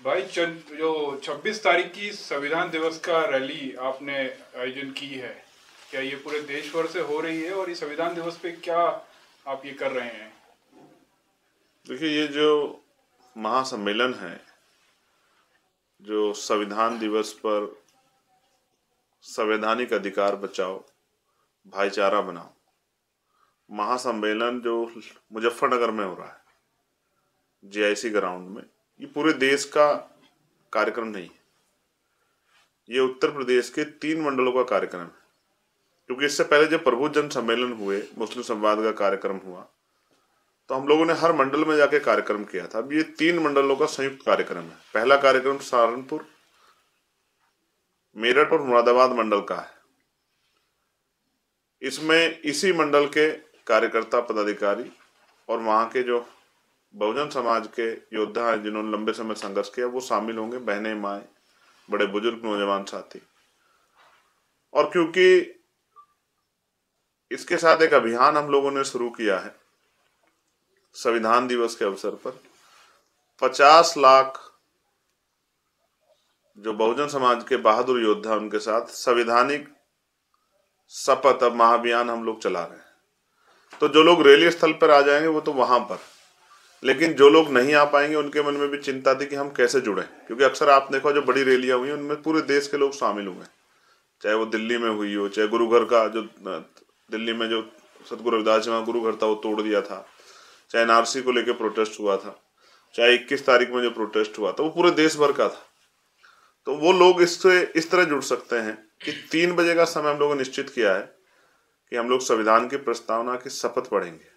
भाई जो 26 तारीख की संविधान दिवस का रैली आपने आयोजन की है, क्या ये पूरे देश भर से हो रही है? और ये संविधान दिवस पे क्या आप ये कर रहे हैं? देखिए, ये जो महासम्मेलन है, जो संविधान दिवस पर संवैधानिक अधिकार बचाओ, भाईचारा बनाओ, महासम्मेलन जो मुजफ्फरनगर में हो रहा है, जीआईसी ग्राउंड में, ये पूरे देश का कार्यक्रम नहीं है। ये उत्तर प्रदेश के 3 मंडलों का कार्यक्रम है। क्योंकि इससे पहले जब प्रबुद्ध जन सम्मेलन हुए, मुस्लिम संवाद का कार्यक्रम हुआ, तो हम लोगों ने हर मंडल में जाके कार्यक्रम किया था। अब ये 3 मंडलों का संयुक्त कार्यक्रम है। पहला कार्यक्रम सहारनपुर, मेरठ और मुरादाबाद मंडल का है। इसमें इसी मंडल के कार्यकर्ता, पदाधिकारी और वहाँ के जो बहुजन समाज के योद्धा हैं जिन्होंने लंबे समय संघर्ष किया, वो शामिल होंगे। बहनें, माएँ, बड़े बुजुर्ग, नौजवान साथी। और क्योंकि इसके साथ एक अभियान हम लोगों ने शुरू किया है, संविधान दिवस के अवसर पर 50 लाख जो बहुजन समाज के बहादुर योद्धा, उनके साथ संवैधानिक शपथ अब महाअभियान हम लोग चला रहे हैं। तो जो लोग रैली स्थल पर आ जाएंगे वो तो वहां पर, लेकिन जो लोग नहीं आ पाएंगे उनके मन में भी चिंता थी कि हम कैसे जुड़े। क्योंकि अक्सर आप देखो जो बड़ी रैलियां हुई उनमें पूरे देश के लोग शामिल हुए, चाहे वो दिल्ली में हुई हो, चाहे गुरुघर का जो दिल्ली में जो सतगुरु रविदास जी गुरु घर था वो तोड़ दिया था, चाहे एनआरसी को लेकर प्रोटेस्ट हुआ था, चाहे 21 तारीख में जो प्रोटेस्ट हुआ था वो पूरे देश भर का था। तो वो लोग इससे इस तरह जुड़ सकते हैं कि 3 बजे का समय हम लोगों ने निश्चित किया है कि हम लोग संविधान की प्रस्तावना की शपथ पढ़ेंगे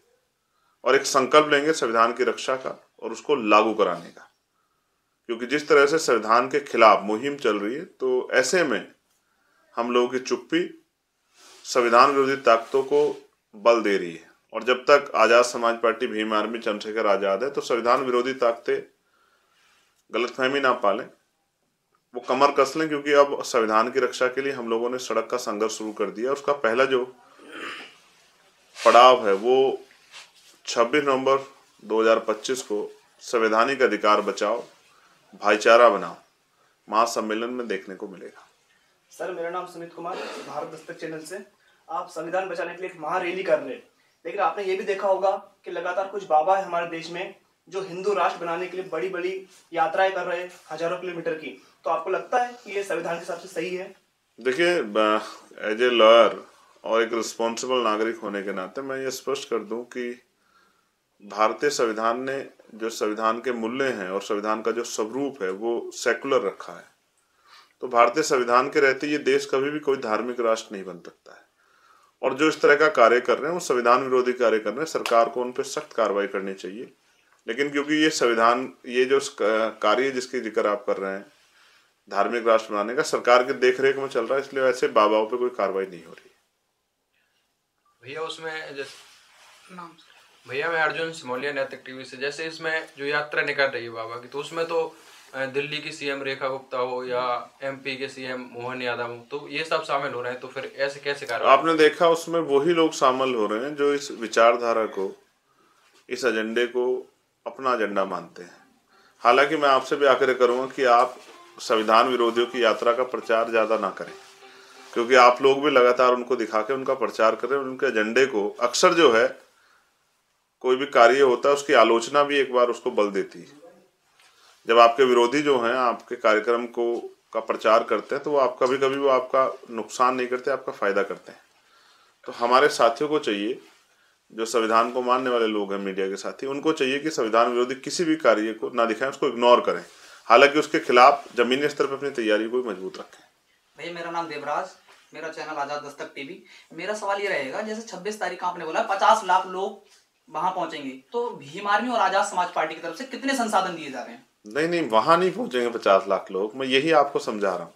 और एक संकल्प लेंगे संविधान की रक्षा का और उसको लागू कराने का। क्योंकि जिस तरह से संविधान के खिलाफ मुहिम चल रही है, तो ऐसे में हम लोगों की चुप्पी संविधान विरोधी ताकतों को बल दे रही है। और जब तक आजाद समाज पार्टी, भीम आर्मी, चंद्रशेखर आजाद है, तो संविधान विरोधी ताकतें गलतफहमी ना पालें, वो कमर कस लें। क्योंकि अब संविधान की रक्षा के लिए हम लोगों ने सड़क का संघर्ष शुरू कर दिया। उसका पहला जो पड़ाव है वो 26 नवंबर 2025 को संवैधानिक अधिकार बचाओ, भाईचारा बनाओ महासम्मेलन में देखने को मिलेगा। सर, मेरा नाम सुमित कुमार, भारत दस्तक चैनल से। आप संविधान बचाने के लिए एक महारैली कर रहे हैं, लेकिन आपने ये भी देखा होगा कि लगातार कुछ बाबा है हमारे देश में जो हिंदू राष्ट्र बनाने के लिए बड़ी बड़ी यात्राएं कर रहे हैं, हजारों किलोमीटर की। तो आपको लगता है कि ये संविधान के हिसाब से सही है? देखिए, एज ए लॉयर और एक रिस्पॉन्सिबल नागरिक होने के नाते मैं ये स्पष्ट कर दूं कि भारतीय संविधान ने जो संविधान के मूल्य हैं और संविधान का जो स्वरूप है वो सेकुलर रखा है। तो भारतीय संविधान के रहते ये देश कभी भी कोई धार्मिक राष्ट्र नहीं बन सकता है। और जो इस तरह का कार्य कर रहे हैं वो संविधान विरोधी कार्य कर रहे हैं। सरकार को उन पर सख्त कार्रवाई करनी चाहिए। लेकिन क्योंकि ये संविधान, ये जो कार्य जिसकी जिक्र आप कर रहे हैं, धार्मिक राष्ट्र बनाने का, सरकार के देखरेख में चल रहा है, इसलिए वैसे बाबाओं पे कोई कार्रवाई नहीं हो रही है। भैया उसमें भैया मैं अर्जुन सिमोलिया, नैतिक टीवी से। जैसे इसमें जो यात्रा निकल रही है बाबा की, तो उसमें तो दिल्ली की सीएम रेखा गुप्ता हो या एमपी के सीएम मोहन यादव हो, तो ये सब शामिल हो रहे हैं। तो फिर ऐसे कैसे कार्रवाई? आपने देखा उसमें वही लोग शामिल हो रहे हैं जो इस विचारधारा को, इस एजेंडे को अपना एजेंडा मानते हैं। हालांकि मैं आपसे भी आग्रह करूंगा कि आप संविधान विरोधियों की यात्रा का प्रचार ज़्यादा ना करें, क्योंकि आप लोग भी लगातार उनको दिखा के उनका प्रचार करें। उनके एजेंडे को अक्सर जो है, कोई भी कार्य होता है उसकी आलोचना भी एक बार उसको बल देती है। जब आपके विरोधी जो हैं आपके कार्यक्रम को का प्रचार करते हैं, तो वो आप कभी कभी वो आपका नुकसान नहीं करते, आपका फायदा करते हैं। तो हमारे साथियों को चाहिए, जो संविधान को मानने वाले लोग हैं, मीडिया के साथी, उनको चाहिए कि संविधान विरोधी किसी भी कार्य को ना दिखाएं, उसको इग्नोर करें। हालांकि उसके खिलाफ जमीनी स्तर पर अपनी तैयारी को मजबूत रखें। भैया मेरा नाम देवराज, मेरा चैनल आजाद दस्तक टीवी। मेरा सवाल ये रहेगा, जैसे 26 तारीख को आपने बोला 50 लाख लोग वहां पहुंचेंगे, तो भीम आर्मी और आजाद समाज पार्टी की तरफ से कितने संसाधन दिए जा रहे हैं? नहीं, वहां नहीं पहुंचेंगे 50 लाख लोग। मैं यही आपको समझा रहा हूँ।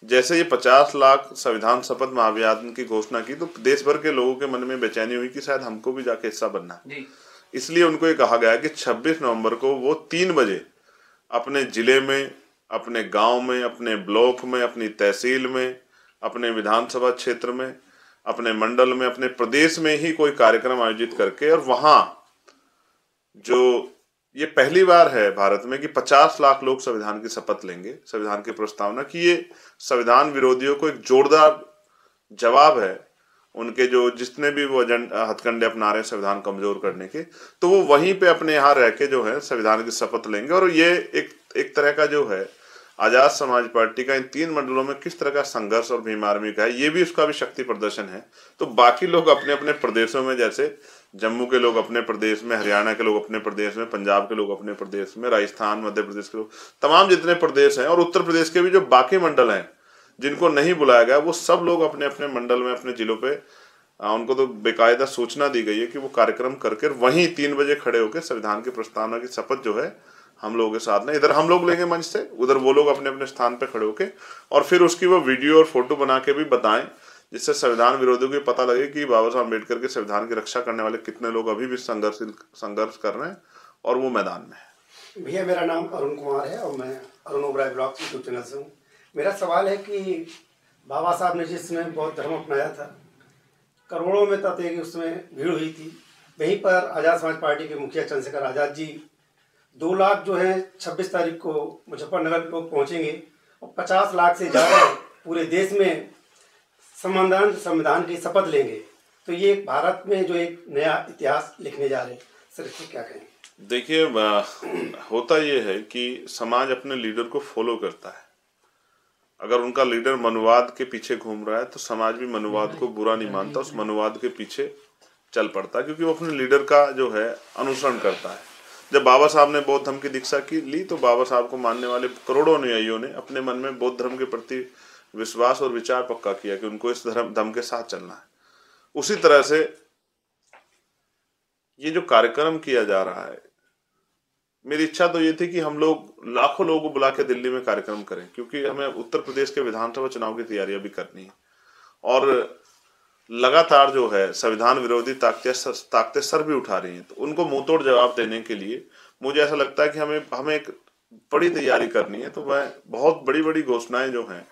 जैसे ये 50 लाख संविधान शपथ महाअभियान की घोषणा की, तो देश भर के लोगों के मन में बेचैनी हुई कि शायद हमको भी जाके हिस्सा बनना है। इसलिए उनको ये कहा गया कि 26 नवंबर को वो 3 बजे अपने जिले में, अपने गांव में, अपने ब्लॉक में, अपनी तहसील में, अपने विधानसभा क्षेत्र में, अपने मंडल में, अपने प्रदेश में ही कोई कार्यक्रम आयोजित करके, और वहां जो ये पहली बार है भारत में कि 50 लाख लोग संविधान की शपथ लेंगे, संविधान की प्रस्तावना की। ये संविधान विरोधियों को एक जोरदार जवाब है, उनके जो जितने भी वो हथकंडे अपना रहे हैं संविधान कमजोर करने के, तो वो वहीं पे अपने यहाँ रह के जो है संविधान की शपथ लेंगे। और ये एक तरह का जो है आजाद समाज पार्टी का इन 3 मंडलों में किस तरह का संघर्ष और भीम आर्मी का है, ये भी उसका भी शक्ति प्रदर्शन है। तो बाकी लोग अपने अपने प्रदेशों में, जैसे जम्मू के लोग अपने प्रदेश में, हरियाणा के लोग अपने प्रदेश में, पंजाब के लोग अपने प्रदेश में, राजस्थान मध्य प्रदेश के लोग, तमाम जितने प्रदेश हैं, और उत्तर प्रदेश के भी जो बाकी मंडल हैं जिनको नहीं बुलाया गया, वो सब लोग अपने अपने मंडल में, अपने जिलों पे, उनको तो बेकायदा सूचना दी गई है कि वो कार्यक्रम करके वहीं 3 बजे खड़े होकर संविधान की प्रस्तावना की शपथ जो है हम लोगों के साथ में, इधर हम लोग लेंगे मंच से, उधर वो लोग अपने अपने स्थान पे खड़े होके, और फिर उसकी वो वीडियो और फोटो बना के भी बताएं, जिससे संविधान विरोधियों को पता लगे कि बाबा साहब अम्बेडकर के संविधान की रक्षा करने वाले कितने लोग अभी भी संघर्ष कर रहे हैं और वो मैदान में है। भैया मेरा नाम अरुण कुमार है और मैं Arun Oberoi blog YouTube channel से हूँ। मेरा सवाल है कि बाबा साहब ने जिसमें बौद्ध धर्म अपनाया था, करोड़ों में तक कि उसमें भीड़ हुई थी, वहीं पर आज़ाद समाज पार्टी के मुखिया चंद्रशेखर आज़ाद जी 2 लाख जो है 26 तारीख को मुजफ्फरनगर लोग पहुंचेंगे और 50 लाख से ज़्यादा पूरे देश में संविधान की शपथ लेंगे। तो ये भारत में जो एक नया इतिहास लिखने जा रहे हैं, सर इसको क्या कहें? देखिए, होता ये है कि समाज अपने लीडर को फॉलो करता है। अगर उनका लीडर मनुवाद के पीछे घूम रहा है तो समाज भी मनुवाद को बुरा नहीं मानता, उस मनुवाद के पीछे चल पड़ता है, क्योंकि वो अपने लीडर का जो है अनुसरण करता है। जब बाबा साहब ने बौद्ध धर्म की दीक्षा की ली तो बाबा साहब को मानने वाले करोड़ों अनुयायियों ने अपने मन में बौद्ध धर्म के प्रति विश्वास और विचार पक्का किया कि उनको इस धर्म के साथ चलना है। उसी तरह से ये जो कार्यक्रम किया जा रहा है, मेरी इच्छा तो ये थी कि हम लोग लाखों लोगों को बुला के दिल्ली में कार्यक्रम करें, क्योंकि हमें उत्तर प्रदेश के विधानसभा चुनाव की तैयारियां भी करनी है। और लगातार जो है संविधान विरोधी ताकतें सर भी उठा रही हैं, तो उनको मुंहतोड़ जवाब देने के लिए मुझे ऐसा लगता है कि हमें एक बड़ी तैयारी करनी है। तो मैं बहुत बड़ी बड़ी घोषणाएं जो हैं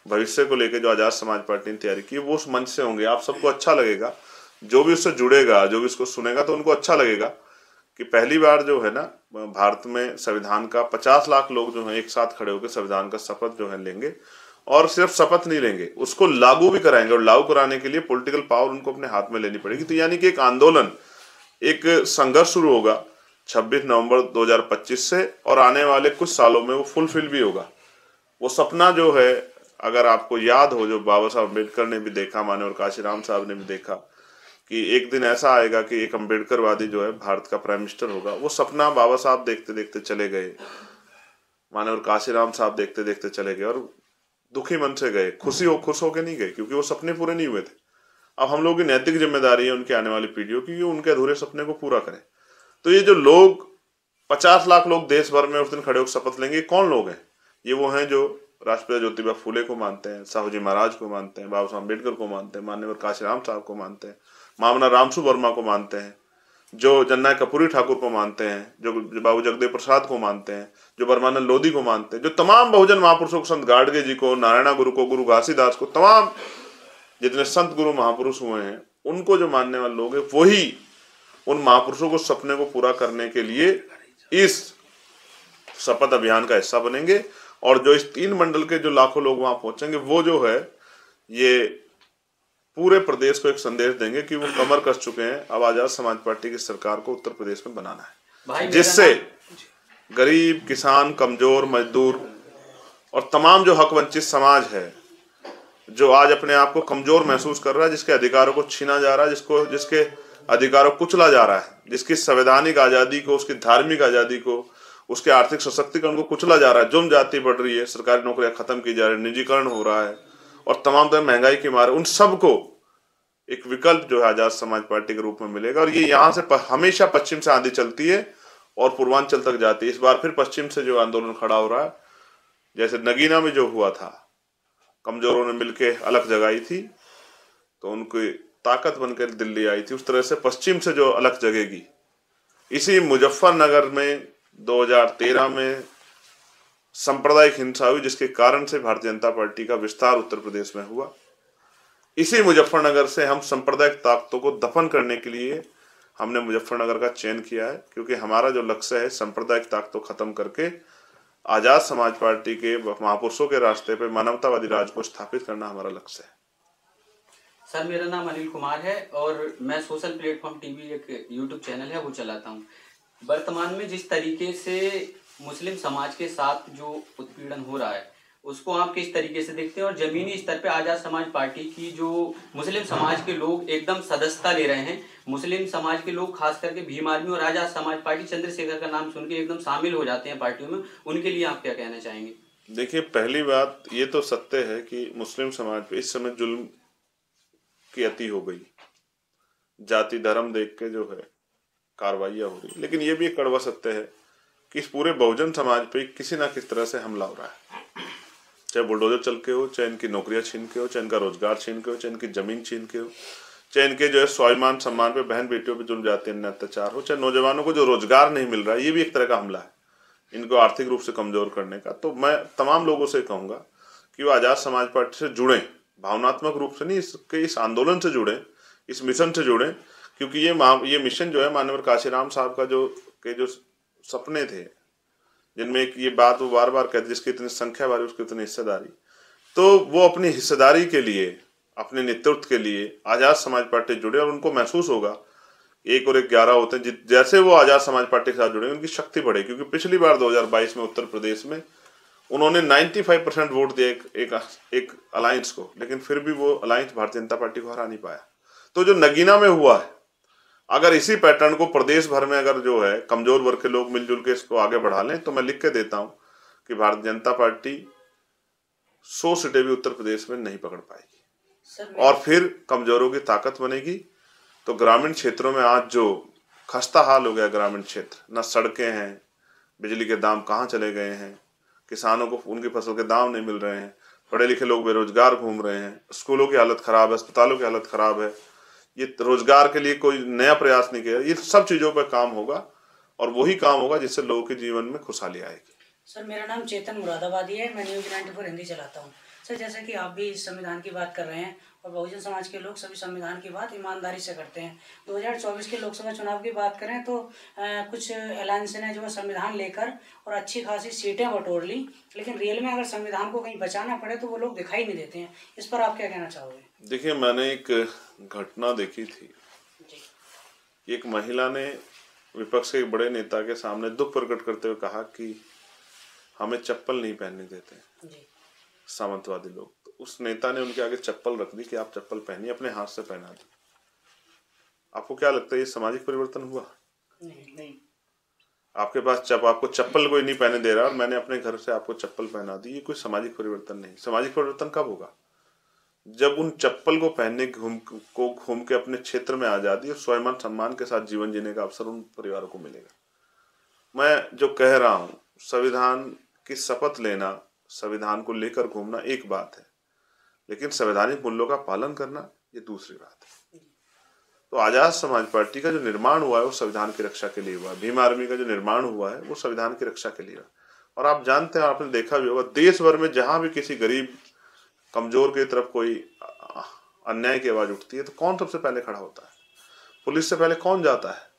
भविष्य को लेकर जो आजाद समाज पार्टी ने तैयारी की, वो उस मंच से होंगे। आप सबको अच्छा लगेगा, जो भी उससे जुड़ेगा, जो भी इसको सुनेगा, तो उनको अच्छा लगेगा कि पहली बार जो है ना भारत में संविधान का 50 लाख लोग जो है एक साथ खड़े होकर संविधान का शपथ जो है लेंगे। और सिर्फ शपथ नहीं लेंगे, उसको लागू भी कराएंगे, और लागू कराने के लिए पॉलिटिकल पावर उनको अपने हाथ में लेनी पड़ेगी। तो यानी कि एक आंदोलन, एक संघर्ष शुरू होगा 26 नवंबर 2025 से, और आने वाले कुछ सालों में वो फुलफिल भी होगा। वो सपना जो है, अगर आपको याद हो, जो बाबा साहब अम्बेडकर ने भी देखा, माननीय काशीराम साहब ने भी देखा, कि एक दिन ऐसा आएगा कि एक अम्बेडकरवादी जो है भारत का प्राइम मिनिस्टर होगा। वो सपना बाबा साहब देखते देखते चले गए, माननीय काशीराम साहब देखते देखते चले गए, और दुखी मन से गए, खुश होके नहीं गए, क्योंकि वो सपने पूरे नहीं हुए थे। अब हम लोगों की नैतिक जिम्मेदारी है उनके आने वाली पीढ़ियों की, उनके अधूरे सपने को पूरा करें। तो ये जो लोग 50 लाख लोग देश भर में उस दिन खड़े होकर शपथ लेंगे, कौन लोग हैं? ये वो हैं जो राष्ट्रपिता ज्योतिबा फूले को मानते हैं, साहू जी महाराज को मानते हैं, बाबा साहब अम्बेडकर को मानते हैं, माननीय काशीराम साहब को मानते हैं, मामना रामसु वर्मा को मानते हैं, जो जननायक कर्पूरी ठाकुर को मानते हैं, जो बाबू जगदेव प्रसाद को मानते हैं, जो परमानंद लोधी को मानते हैं, जो तमाम बहुजन महापुरुषों को, संत गाडगे जी को, नारायणा गुरु को, गुरु घासीदास को, तमाम जितने संत गुरु महापुरुष हुए हैं, उनको जो मानने वाले लोग हैं, वही उन महापुरुषों को सपने को पूरा करने के लिए इस शपथ अभियान का हिस्सा बनेंगे। और जो इस 3 मंडल के जो लाखों लोग वहां पहुंचेंगे, वो जो है ये पूरे प्रदेश को एक संदेश देंगे कि वो कमर कस चुके हैं, अब आजाद समाज पार्टी की सरकार को उत्तर प्रदेश में बनाना है, जिससे गरीब, किसान, कमजोर, मजदूर और तमाम जो हक वंचित समाज है, जो आज अपने आप को कमजोर महसूस कर रहा है, जिसके अधिकारों को छीना जा रहा है, जिसके अधिकारों को कुचला जा रहा है, जिसकी संवैधानिक आजादी को, उसकी धार्मिक आजादी को, उसके आर्थिक सशक्तिकरण को कुचला जा रहा है, जुर्म जाति बढ़ रही है, सरकारी नौकरियां खत्म की जा रही है, निजीकरण हो रहा है, और तमाम तरह महंगाई की मार, उन सबको एक विकल्प जो है आजाद समाज पार्टी के रूप में मिलेगा। और ये यहाँ से हमेशा पश्चिम से आंधी चलती है और पूर्वांचल तक जाती है। इस बार फिर पश्चिम से जो आंदोलन खड़ा हो रहा है, जैसे नगीना में जो हुआ था, कमजोरों ने मिलकर अलग जगाई थी तो उनकी ताकत बनकर दिल्ली आई थी, उस तरह से पश्चिम से जो अलग जगेगी। इसी मुजफ्फरनगर में 2013 में सांप्रदायिक हिंसा हुई, जिसके कारण से भारतीय जनता पार्टी का विस्तार उत्तर प्रदेश में हुआ। इसी मुजफ्फरनगर से हम सांप्रदायिक ताकतों को दफन करने के लिए हमने मुजफ्फरनगर का चयन किया है, क्योंकि हमारा जो लक्ष्य है सांप्रदायिकता को खत्म करके आजाद समाज पार्टी के महापुरुषों के रास्ते पे मानवतावादी राज को स्थापित करना हमारा लक्ष्य है। सर मेरा नाम अनिल कुमार है और मैं सोशल प्लेटफॉर्म टीवी एक यूट्यूब चैनल है वो चलाता हूँ। वर्तमान में जिस तरीके से मुस्लिम समाज के साथ जो उत्पीड़न हो रहा है उसको आप किस तरीके से देखते हैं, और जमीनी स्तर पे आजाद समाज पार्टी की जो मुस्लिम समाज के लोग एकदम सदस्यता ले रहे हैं, मुस्लिम समाज के लोग खास करके भीम आर्मी और आजाद समाज पार्टी चंद्रशेखर का नाम सुन के एकदम शामिल हो जाते हैं पार्टियों में, उनके लिए आप क्या कहना चाहेंगे? देखिए, पहली बात ये तो सत्य है कि मुस्लिम समाज पे इस समय जुल्म की अति हो गई, जाति धर्म देख के जो है कार्रवाइयाँ हो रही, लेकिन ये भी एक कड़वा सत्य है कि इस पूरे बहुजन समाज पे किसी ना किस तरह से हमला हो रहा है, चाहे बुलडोजर चल के हो, चाहे इनकी नौकरियां छीन के हो, चाहे इनका रोजगार छीन के हो, चाहे इनकी जमीन छीन के हो, चाहे इनके जो है स्वाभिमान सम्मान पे बहन बेटियों पे जुल्म जाते हैं अत्याचार हो, चाहे नौजवानों को जो रोजगार नहीं मिल रहा है, ये भी एक तरह का हमला है इनको आर्थिक रूप से कमजोर करने का। तो मैं तमाम लोगों से कहूँगा कि वो आजाद समाज पार्टी से जुड़ें, भावनात्मक रूप से नहीं, इस आंदोलन से जुड़ें, इस मिशन से जुड़ें, क्योंकि ये मिशन जो है माननीय काशीराम साहब का जो सपने थे, जिनमें एक ये बात वो बार बार कहते, जिसकी इतनी संख्या बारी उसकी इतनी हिस्सेदारी, तो वो अपनी हिस्सेदारी के लिए, अपने नेतृत्व के लिए आजाद समाज पार्टी जुड़े और उनको महसूस होगा 1 और 1 11 होते हैं। जैसे वो आजाद समाज पार्टी के साथ जुड़े उनकी शक्ति बढ़े, क्योंकि पिछली बार 2022 में उत्तर प्रदेश में उन्होंने 95% वोट दिए एक अलायंस को, लेकिन फिर भी वो अलायंस भारतीय जनता पार्टी को हरा नहीं पाया। तो जो नगीना में हुआ है, अगर इसी पैटर्न को प्रदेश भर में अगर जो है कमजोर वर्ग के लोग मिलजुल के इसको आगे बढ़ा लें, तो मैं लिख के देता हूं कि भारतीय जनता पार्टी 100 सीटें भी उत्तर प्रदेश में नहीं पकड़ पाएगी और फिर कमजोरों की ताकत बनेगी। तो ग्रामीण क्षेत्रों में आज जो खस्ता हाल हो गया, ग्रामीण क्षेत्र, न सड़कें हैं, बिजली के दाम कहाँ चले गए हैं, किसानों को उनकी फसल के दाम नहीं मिल रहे हैं, पढ़े लिखे लोग बेरोजगार घूम रहे हैं, स्कूलों की हालत खराब है, अस्पतालों की हालत खराब है, ये रोजगार के लिए कोई नया प्रयास नहीं किया। ये सब चीजों पर काम होगा और वही काम होगा जिससे लोगों के जीवन में खुशहाली आएगी। सर मेरा नाम चेतन मुरादाबादी है, मैं न्यूज़ 94 हिंदी चलाता हूँ। सर जैसे कि आप भी संविधान की बात कर रहे हैं और बहुजन समाज के लोग सभी संविधान की बात ईमानदारी से करते हैं। 2024 के लोकसभा चुनाव की बात करें तो कुछ अलायंस ने जो है संविधान लेकर और अच्छी खासी सीटें बटोर ली, लेकिन रियल में अगर संविधान को कहीं बचाना पड़े तो वो लोग दिखाई नहीं देते हैं। इस पर आप क्या कहना चाहोगे? देखिए, मैंने एक घटना देखी थी, एक महिला ने विपक्ष के एक बड़े नेता के सामने दुख प्रकट करते हुए कहा कि हमें चप्पल नहीं पहनने देते सामंतवादी लोग। तो उस नेता ने उनके आगे चप्पल रख दी कि आप चप्पल पहनिए, अपने हाथ से पहना दी। आपको क्या लगता है ये सामाजिक परिवर्तन हुआ? नहीं। आपके पास आपको चप्पल कोई नहीं पहने दे रहा और मैंने अपने घर से आपको चप्पल पहना दी, ये कोई सामाजिक परिवर्तन नहीं। सामाजिक परिवर्तन कब होगा? जब उन चप्पल को पहनने घूम के अपने क्षेत्र में आजादी और स्वाभिमान सम्मान के साथ जीवन जीने का अवसर उन परिवारों को मिलेगा। मैं जो कह रहा हूँ, संविधान की शपथ लेना, संविधान को लेकर घूमना एक बात है, लेकिन संवैधानिक मूल्यों का पालन करना ये दूसरी बात है। तो आजाद समाज पार्टी का जो निर्माण हुआ है वो संविधान की रक्षा के लिए हुआ है। भीम आर्मी का जो निर्माण हुआ है वो संविधान की रक्षा के लिए हुआ। और आप जानते हैं, आपने देखा भी होगा, देश भर में जहां भी किसी गरीब कमजोर की तरफ कोई अन्याय की आवाज उठती है तो कौन सबसे पहले खड़ा होता है? पुलिस से पहले कौन जाता है?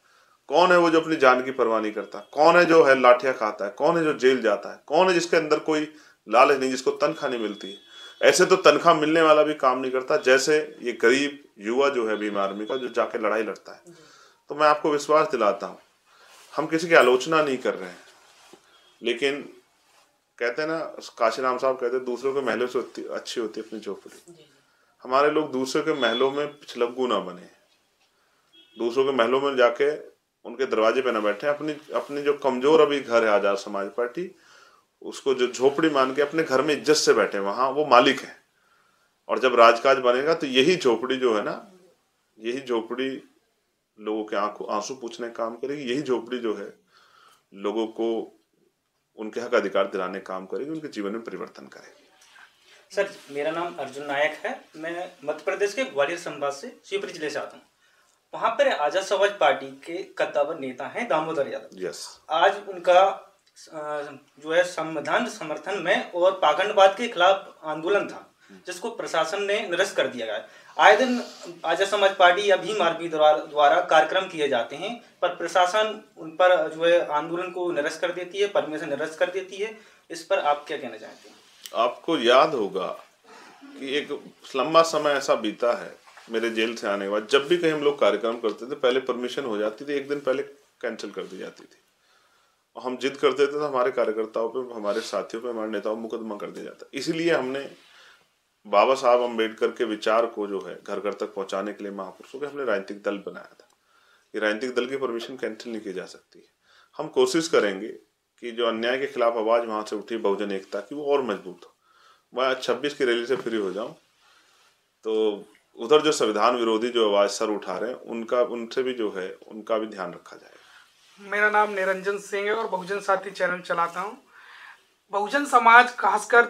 कौन है वो जो अपनी जान की परवाह नहीं करता? कौन है जो है लाठियां खाता है? कौन है जो जेल जाता है? कौन है जिसके अंदर कोई लालच नहीं, जिसको तनख्वाह नहीं मिलती है? ऐसे तो तनख्वाह मिलने वाला भी काम नहीं करता, जैसे ये गरीब युवा जो है भीम आर्मी का, जो जाके लड़ाई लड़ता है। तो मैं आपको विश्वास दिलाता हूँ, हम किसी की आलोचना नहीं कर रहे हैं, लेकिन कहते हैं ना, काशीराम साहब कहते हैं दूसरों के महलों से अच्छी होती है अपनी झोपड़ी। हमारे लोग दूसरों के महलों में पिछलग्गू ना बने, दूसरों के महलों में जाके उनके दरवाजे पे ना बैठे। अपनी जो कमजोर अभी घर है आजाद समाज पार्टी, उसको जो झोपड़ी मान के अपने घर में इज्जत से बैठे, वहां वो मालिक है। और जब राजकाज बनेगा तो यही झोपड़ी जो है ना, यही झोपड़ी लोगों के आंसू पूछने का काम करेगी। यही झोपड़ी जो है लोगों को उनके हक अधिकार दिलाने का काम करेगी, उनके जीवन में परिवर्तन करेगी। सर मेरा नाम अर्जुन नायक है, मैं मध्य प्रदेश के ग्वालियर संभाग से शिवपुरी जिले से आता हूँ। वहाँ पर आजाद समाज पार्टी के कद्दावर नेता हैं दामोदर यादव। यस। आज उनका जो है संविधान समर्थन में और पाखंडवाद के खिलाफ आंदोलन था, जिसको प्रशासन ने निरस्त कर दिया है। आए दिन आजाद समाज पार्टी या भीम आर्मी द्वारा कार्यक्रम किए जाते हैं, पर प्रशासन उन पर जो है आंदोलन को निरस्त कर देती है, परमिशन निरस्त कर देती है। इस पर आप क्या कहना चाहते हैं? आपको याद होगा कि एक लंबा समय ऐसा बीता है मेरे जेल से आने के बाद, जब भी कहीं हम लोग कार्यक्रम करते थे पहले परमिशन हो जाती थी, एक दिन पहले कैंसिल कर दी जाती थी, और हम जिद करते थे तो हमारे कार्यकर्ताओं पे, हमारे साथियों पे, हमारे नेताओं पर मुकदमा कर दिया जाता। इसीलिए हमने बाबा साहब अम्बेडकर के विचार को जो है घर घर तक पहुंचाने के लिए महापुरुषों के हमने राजनीतिक दल बनाया था। ये राजनीतिक दल की परमिशन कैंसिल नहीं की जा सकती है। हम कोशिश करेंगे कि जो अन्याय के खिलाफ आवाज वहां से उठी बहुजन एकता की, वो और मजबूत हो। मैं 26 की रैली से फ्री हो जाऊं तो उधर जो संविधान विरोधी जो आवाज सर उठा रहे हैं उनसे भी जो है उनका भी ध्यान रखा जाएगा। मेरा नाम निरंजन सिंह है और बहुजन साथी चैनल चलाता हूं। बहुजन समाज खासकर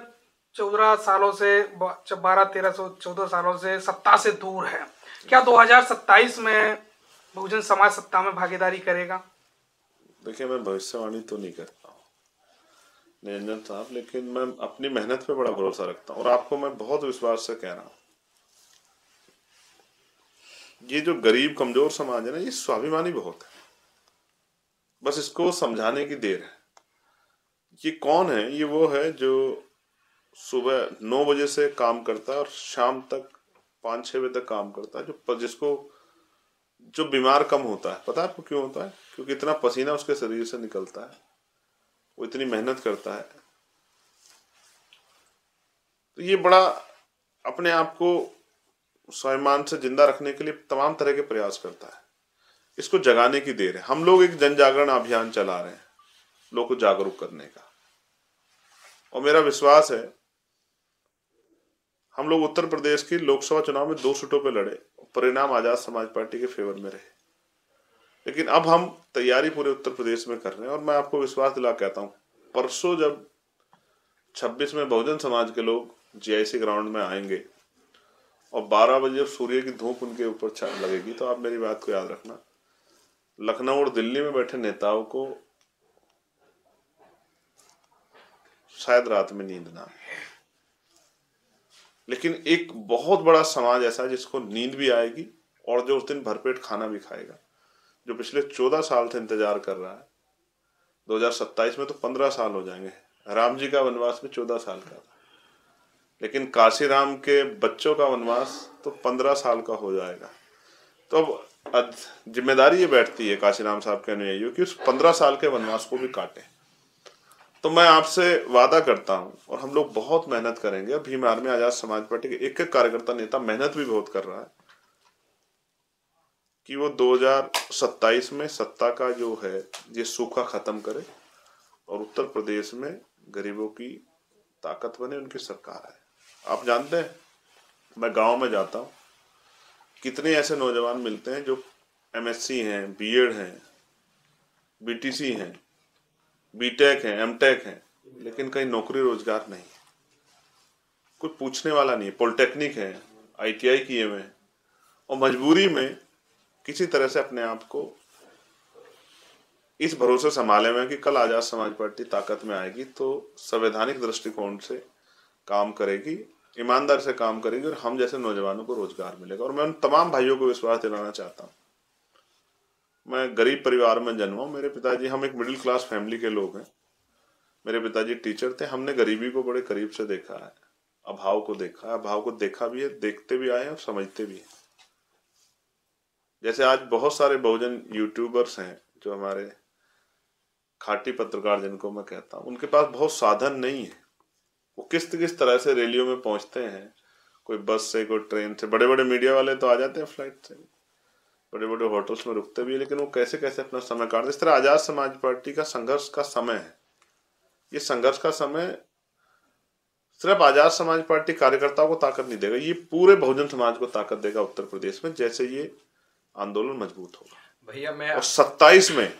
14 सालों से 14 सालों से सत्ता से दूर है। क्या 2027 में बहुजन समाज सत्ता में भागीदारी करेगा? देखिए, मैं भविष्यवाणी तो नहीं करता हूँ निरंजन साहब, लेकिन मैं अपनी मेहनत पे बड़ा भरोसा रखता हूँ और आपको मैं बहुत विश्वास से कह रहा हूँ, ये जो गरीब कमजोर समाज है ना, ये स्वाभिमानी बहुत है। बस इसको समझाने की देर है। ये कौन है? ये वो है जो सुबह 9 बजे से काम करता है और शाम तक 5-6 बजे तक काम करता है, जो बीमार कम होता है। पता है आपको क्यों होता है? क्योंकि इतना पसीना उसके शरीर से निकलता है, वो इतनी मेहनत करता है। तो ये बड़ा अपने आप को स्वाभिमान से जिंदा रखने के लिए तमाम तरह के प्रयास करता है। इसको जगाने की देर है। हम लोग एक जन जागरण अभियान चला रहे हैं लोगों को जागरूक करने का, और मेरा विश्वास है हम लोग उत्तर प्रदेश की लोकसभा चुनाव में 2 सीटों पे लड़े, परिणाम आजाद समाज पार्टी के फेवर में रहे। लेकिन अब हम तैयारी पूरे उत्तर प्रदेश में कर रहे हैं और मैं आपको विश्वास दिला कहता हूं, परसों जब 26 में बहुजन समाज के लोग जीआईसी ग्राउंड में आएंगे और 12 बजे सूर्य की धूप उनके ऊपर लगेगी, तो आप मेरी बात को याद रखना, लखनऊ और दिल्ली में बैठे नेताओं को शायद रात में नींद ना आए, लेकिन एक बहुत बड़ा समाज ऐसा जिसको नींद भी आएगी और जो उस दिन भरपेट खाना भी खाएगा, जो पिछले 14 साल से इंतजार कर रहा है। 2027 में तो 15 साल हो जाएंगे। राम जी का वनवास भी 14 साल का था, लेकिन काशीराम के बच्चों का वनवास तो 15 साल का हो जाएगा। तो अब जिम्मेदारी ये बैठती है काशीराम साहब के अनुयायियों की उस 15 साल के वनवास को भी काटें। तो मैं आपसे वादा करता हूं और हम लोग बहुत मेहनत करेंगे। भीम आर्मी आजाद समाज पार्टी के एक कार्यकर्ता नेता मेहनत भी बहुत कर रहा है कि वो 2027 में सत्ता का जो है ये सूखा खत्म करे और उत्तर प्रदेश में गरीबों की ताकत बने, उनकी सरकार है। आप जानते हैं, मैं गांव में जाता हूं, कितने ऐसे नौजवान मिलते हैं जो एमएससी हैं, बीएड हैं, बीटीसी हैं, बीटेक हैं, एमटेक हैं, लेकिन कहीं नौकरी रोजगार नहीं है, कोई पूछने वाला नहीं है। पॉलिटेक्निक है, आईटीआई किए हुए हैं, और मजबूरी में किसी तरह से अपने आप को इस भरोसे संभाले हुए कि कल आजाद समाज पार्टी ताकत में आएगी तो संवैधानिक दृष्टिकोण से काम करेगी, ईमानदार से काम करेगी और हम जैसे नौजवानों को रोजगार मिलेगा। और मैं उन तमाम भाइयों को विश्वास दिलाना चाहता हूँ। मैं गरीब परिवार में जन्मा हूँ। मेरे पिताजी, हम एक मिडिल क्लास फैमिली के लोग हैं। मेरे पिताजी टीचर थे। हमने गरीबी को बड़े करीब से देखा है, अभाव को देखा है, अभाव को देखा भी है, देखते भी आए हैं और समझते भी हैं। जैसे आज बहुत सारे बहुजन यूट्यूबर्स हैं जो हमारे खाटी पत्रकार जिनको मैं कहता हूँ, उनके पास बहुत साधन नहीं है। वो किस तरह से रैलियों में पहुंचते हैं, कोई बस से, कोई ट्रेन से। बड़े बड़े मीडिया वाले तो आ जाते हैं फ्लाइट से, बड़े बड़े होटल्स में रुकते भी है, लेकिन वो कैसे कैसे अपना समय काटते। इस तरह आजाद समाज पार्टी का संघर्ष का समय है। ये संघर्ष का समय सिर्फ आजाद समाज पार्टी कार्यकर्ताओं को ताकत नहीं देगा, ये पूरे बहुजन समाज को ताकत देगा उत्तर प्रदेश में, जैसे ये आंदोलन मजबूत होगा। भैया मैं और 27 में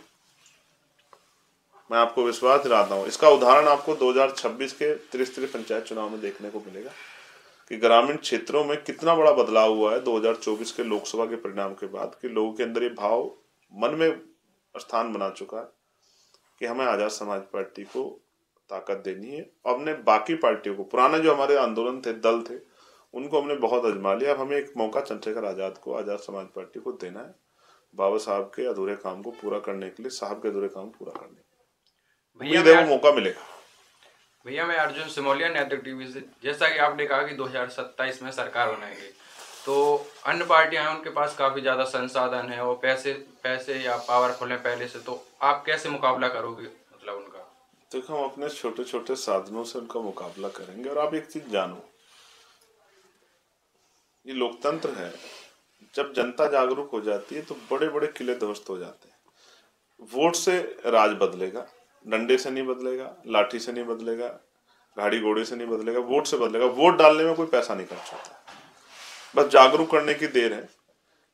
मैं आपको विश्वास दिलाता हूँ, इसका उदाहरण आपको 2026 के त्रिस्तरीय पंचायत चुनाव में देखने को मिलेगा कि ग्रामीण क्षेत्रों में कितना बड़ा बदलाव हुआ है 2024 के लोकसभा के परिणाम के बाद, कि लोगों के अंदर ये भाव मन में स्थान बना चुका है कि हमें आजाद समाज पार्टी को ताकत देनी है। और हमने बाकी पार्टियों को, पुराने जो हमारे आंदोलन थे, दल थे, उनको हमने बहुत आजमा लिया। अब हमें एक मौका चंद्रशेखर आज़ाद को, आज़ाद समाज पार्टी को देना है बाबा साहब के अधूरे काम को पूरा करने के लिए, साहब के अधूरे काम पूरा करने के लिए। उम्मीद है वो मौका मिलेगा। भैया मैं अर्जुन सिमोलिया, नैतिक टीवी से। जैसा कि आपने कहा कि 2027 में सरकार बनाएंगे, तो अन्य पार्टियां हैं उनके पास काफ़ी ज़्यादा संसाधन है और पैसे या पावरफुल हैं पहले से, तो आप कैसे मुकाबला करोगे मतलब उनका? देखो, हम अपने छोटे छोटे साधनों से उनका मुकाबला करेंगे। और आप एक चीज़ जानो, ये लोकतंत्र है, जब जनता जागरूक हो जाती है तो बड़े बड़े किले ध्वस्त हो जाते हैं। वोट से राज बदलेगा, डंडे से नहीं बदलेगा, लाठी से नहीं बदलेगा, गाड़ी घोड़े से नहीं बदलेगा, वोट से बदलेगा। वोट डालने में कोई पैसा नहीं खर्च होता, बस जागरूक करने की देर है।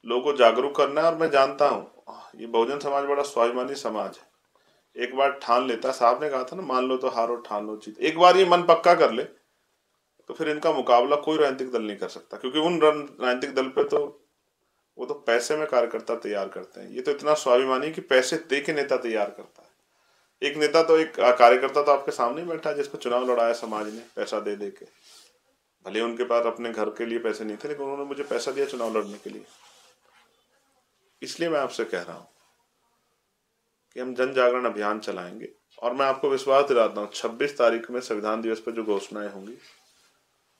लोगों को जागरूक करना है। और मैं जानता हूँ ये बहुजन समाज बड़ा स्वाभिमानी समाज है। एक बार ठान लेता, साहब ने कहा था ना, मान लो तो हारो, ठान लो जीत। एक बार ये मन पक्का कर ले तो फिर इनका मुकाबला कोई राजनीतिक दल नहीं कर सकता, क्योंकि उन राजनीतिक दल पे तो वो तो पैसे में कार्यकर्ता तैयार करते हैं। ये तो इतना स्वाभिमानी कि पैसे दे के नेता तैयार करता है। एक नेता तो, एक कार्यकर्ता तो आपके सामने ही बैठा है जिसको चुनाव लड़ाया समाज ने पैसा दे दे के। भले उनके पास अपने घर के लिए पैसे नहीं थे, लेकिन उन्होंने मुझे पैसा दिया चुनाव लड़ने के लिए। इसलिए मैं आपसे कह रहा हूं कि हम जन जागरण अभियान चलाएंगे। और मैं आपको विश्वास दिलाता हूँ 26 तारीख में संविधान दिवस पर जो घोषणाएं होंगी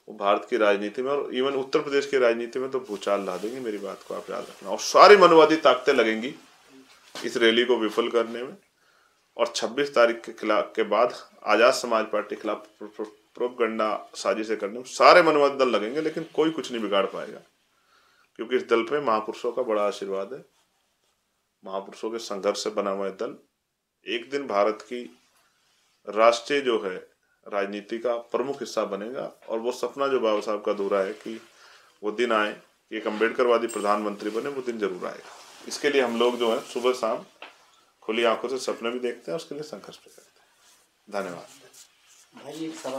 वो भारत की राजनीति में और इवन उत्तर प्रदेश की राजनीति में तो भूचाल ला देंगे। मेरी बात को आप याद रखना। और सारी मनुवादी ताकतें लगेंगी इस रैली को विफल करने में। और 26 तारीख के बाद आज़ाद समाज पार्टी के खिलाफ प्रोपगंडा साजिशें करने में सारे मनुवादी दल लगेंगे, लेकिन कोई कुछ नहीं बिगाड़ पाएगा, क्योंकि इस दल पे महापुरुषों का बड़ा आशीर्वाद है। महापुरुषों के संघर्ष से बना हुआ दल एक दिन भारत की राष्ट्रीय जो है राजनीति का प्रमुख हिस्सा बनेगा। और वो सपना जो बाबा साहब का अधूरा है कि वो दिन आए कि एक अम्बेडकरवादी प्रधानमंत्री बने, वो दिन जरूर आएगा। इसके लिए हम लोग जो है सुबह शाम खुली आंखों से सपने भी देखते हैं, उसके लिए संघर्ष भी करते हैं। धन्यवाद। भाई एक सवाल